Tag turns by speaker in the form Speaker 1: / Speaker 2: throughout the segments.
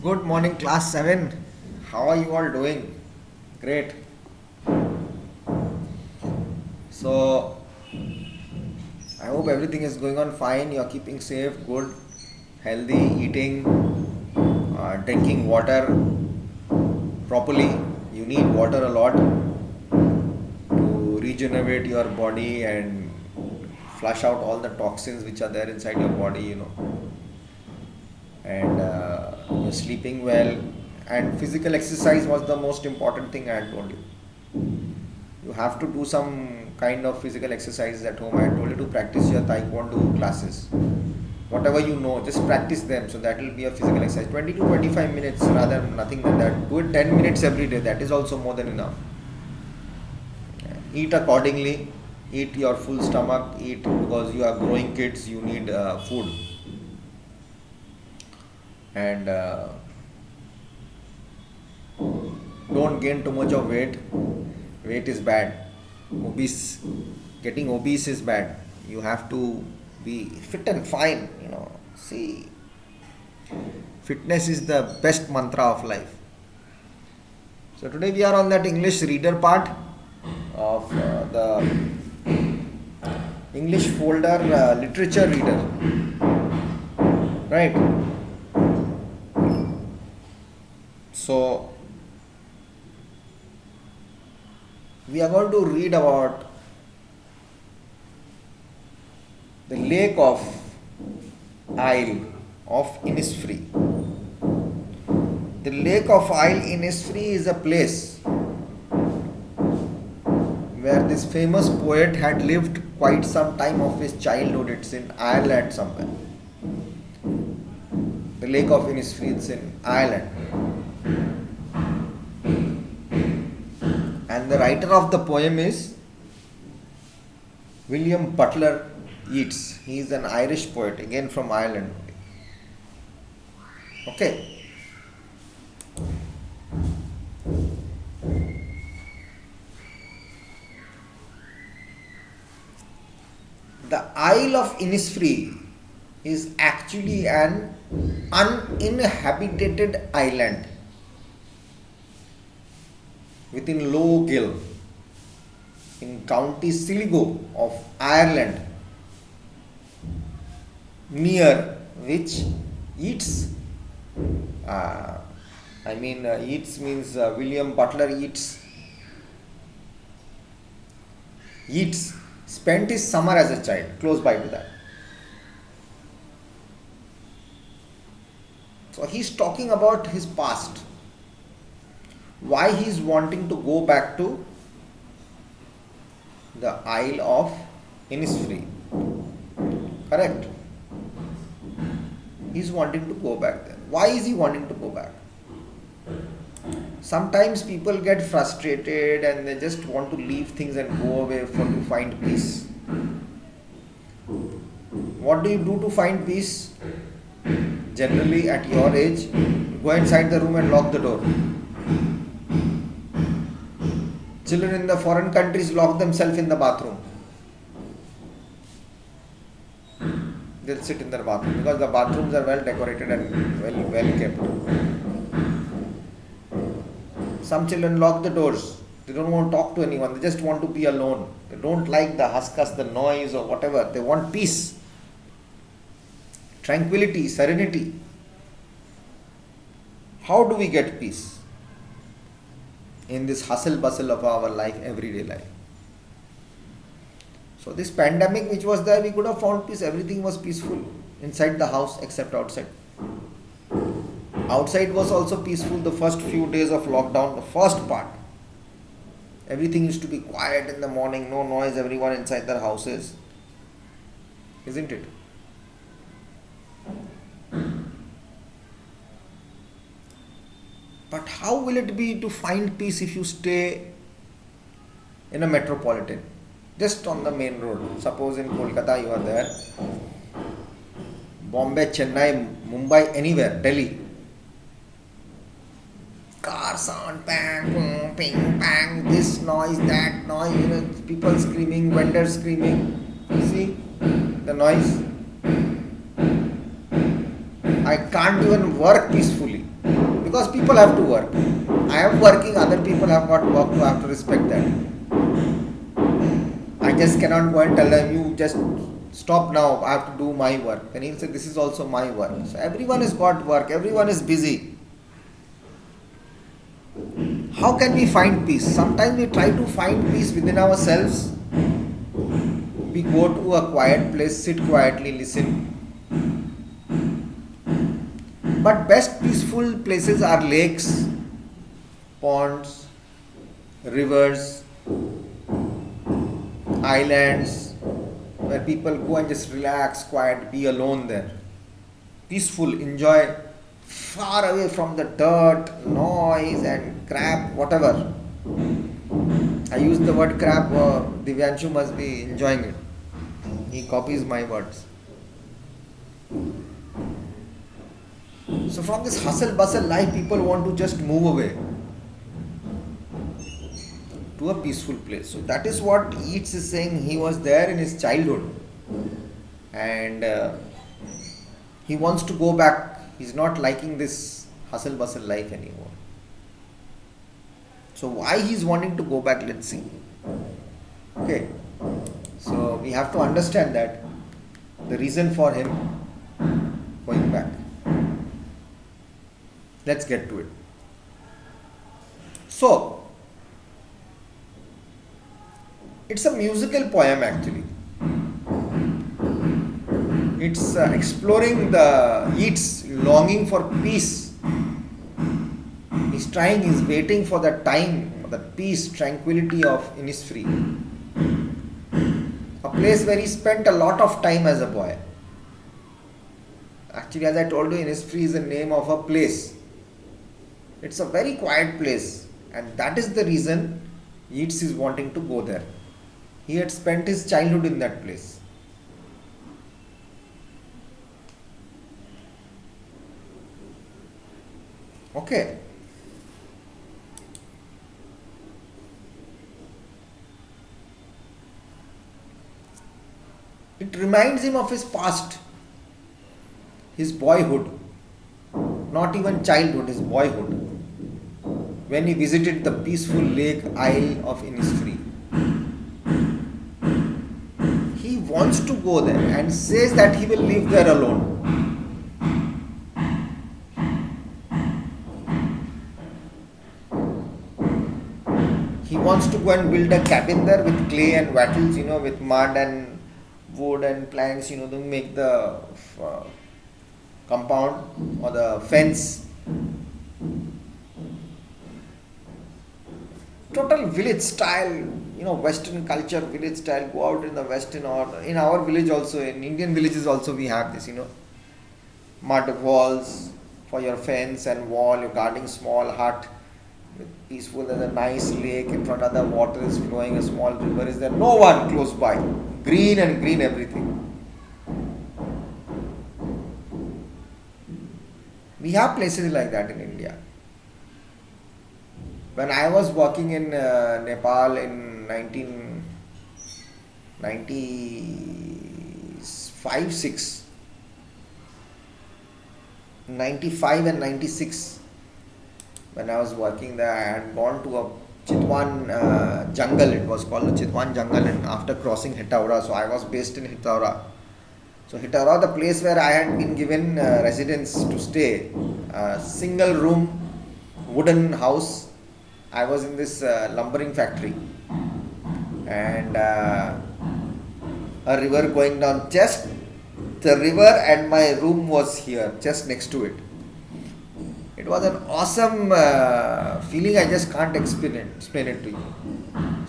Speaker 1: Good morning, class 7. How are you all doing? Great. So, I hope everything is going on fine. You're keeping safe, good, healthy, eating, drinking water properly. You need water a lot to regenerate your body and flush out all the toxins which are there inside your body. And you're sleeping well. And physical exercise was the most important thing I had told you. You have to do some kind of physical exercises at home. I told you to practice your taekwondo classes. Whatever you know, just practice them. So that will be a physical exercise. 20 to 25 minutes rather nothing than that. Do it 10 minutes every day. That is also more than enough. Eat accordingly. Eat your full stomach. Eat because you are growing kids. You need food. And don't gain too much of weight. Weight is bad. Getting obese is bad. You have to be fit and fine. See, fitness is the best mantra of life. So today we are on that English reader part of the English folder literature reader. Right. So we are going to read about the lake of Isle of Innisfree. The lake of Isle Innisfree is a place where this famous poet had lived quite some time of his childhood. It's in Ireland somewhere. The lake of Innisfree is in Ireland. And the writer of the poem is William Butler Yeats. He is an Irish poet, again from Ireland. Okay. The Isle of Innisfree is actually an uninhabited island within Low Gill in County Sligo of Ireland, near which Yeats, Yeats means William Butler Yeats. Yeats spent his summer as a child, close by to that. So he's talking about his past. Why he is wanting to go back to the Isle of Innisfree. Correct? He is wanting to go back there. Why is he wanting to go back? Sometimes people get frustrated and they just want to leave things and go away to find peace. What do you do to find peace? Generally at your age, go inside the room and lock the door. Children in the foreign countries lock themselves in the bathroom. They'll sit in their bathroom because the bathrooms are well decorated and well kept. Some children lock the doors. They don't want to talk to anyone. They just want to be alone. They don't like the huskus, the noise or whatever. They want peace, tranquility, serenity. How do we get peace in this hustle bustle of our life, everyday life? So this pandemic which was there, we could have found peace. Everything was peaceful inside the house except outside. Outside was also peaceful the first few days of lockdown, the first part. Everything used to be quiet in the morning, no noise, everyone inside their houses. Isn't it? But how will it be to find peace if you stay in a metropolitan? Just on the main road. Suppose in Kolkata you are there. Bombay, Chennai, Mumbai, anywhere, Delhi. Car sound, bang, boom, ping, bang, this noise, that noise, people screaming, vendors screaming. See the noise? I can't even work peacefully because people have to work. I am working, other people have got work, so I have to respect that. I just cannot go and tell them, you just stop now, I have to do my work. Then he'll say, this is also my work. So everyone has got work, everyone is busy. How can we find peace? Sometimes we try to find peace within ourselves. We go to a quiet place, sit quietly, listen. But best peaceful places are lakes, ponds, rivers, islands, where people go and just relax, quiet, be alone there. Peaceful, enjoy, far away from the dirt, noise and crap, whatever. I use the word crap, Divyanshu must be enjoying it. He copies my words. So from this hustle bustle life, people want to just move away to a peaceful place. So that is what Yeats is saying. He was there in his childhood and he wants to go back. He's not liking this hustle bustle life anymore. So why he's wanting to go back, let's see. Okay. So we have to understand that the reason for him going back. Let's get to it. So, it's a musical poem actually. It's exploring the Yeats longing for peace. He's trying, he's waiting for the time, the peace, tranquility of Innisfree. A place where he spent a lot of time as a boy. Actually, as I told you, Innisfree is the name of a place. It's a very quiet place, and that is the reason Yeats is wanting to go there. He had spent his childhood in that place. Okay. It reminds him of his past, his boyhood, not even childhood, his boyhood, when he visited the peaceful lake isle of Innisfree. He wants to go there and says that he will live there alone. He wants to go and build a cabin there with clay and wattles, with mud and wood and planks, to make the compound or the fence. Total village style, Western culture, village style. Go out in the Western, or in our village also, in Indian villages also we have this, mud walls for your fence and wall, you're guarding small hut with peaceful. There's a nice lake in front of the water is flowing, a small river is there, no one close by, green and green everything. We have places like that in India. When I was working in Nepal in 1995, 95 and 96, when I was working there, I had gone to a Chitwan jungle. It was called the Chitwan jungle, and after crossing Hetaura, so I was based in Hetaura. So Hetaura, the place where I had been given residence to stay, single room, wooden house. I was in this lumbering factory, and a river going down, just the river, and my room was here, just next to it. It was an awesome feeling, I just can't explain it to you.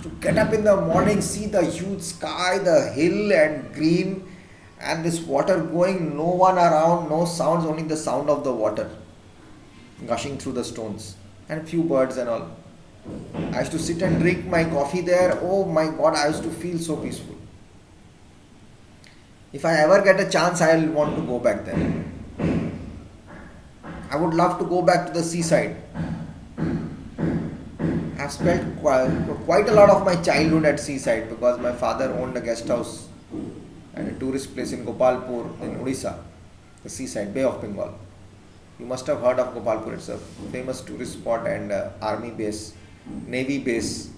Speaker 1: To get up in the morning, see the huge sky, the hill and green, and this water going, no one around, no sounds, only the sound of the water gushing through the stones, and a few birds and all. I used to sit and drink my coffee there. Oh my God, I used to feel so peaceful. If I ever get a chance, I will want to go back there. I would love to go back to the seaside. I've spent quite a lot of my childhood at seaside because my father owned a guest house and a tourist place in Gopalpur in Odisha, the seaside, Bay of Bengal. You must have heard of Gopalpur. It's a famous tourist spot and army base, navy base,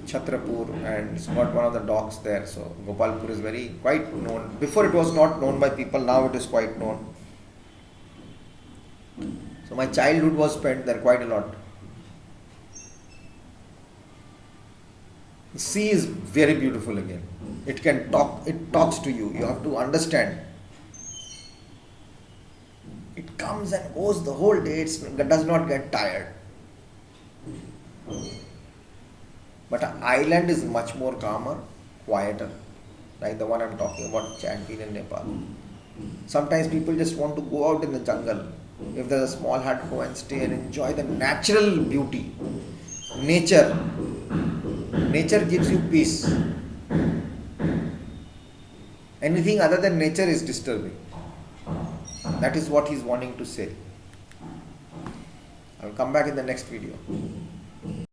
Speaker 1: Chhatrapur, and it's got one of the docks there. So Gopalpur is very quite known. Before it was not known by people, now it is quite known. So my childhood was spent there quite a lot. The sea is very beautiful again. It can talk, it talks to you. You have to understand. It comes and goes the whole day, it does not get tired. But an island is much more calmer, quieter, like the one I'm talking about, Chanteen in Nepal. Sometimes people just want to go out in the jungle. If there's a small hut, go and stay and enjoy the natural beauty. Nature. Nature gives you peace. Anything other than nature is disturbing. That is what he's wanting to say. I'll come back in the next video.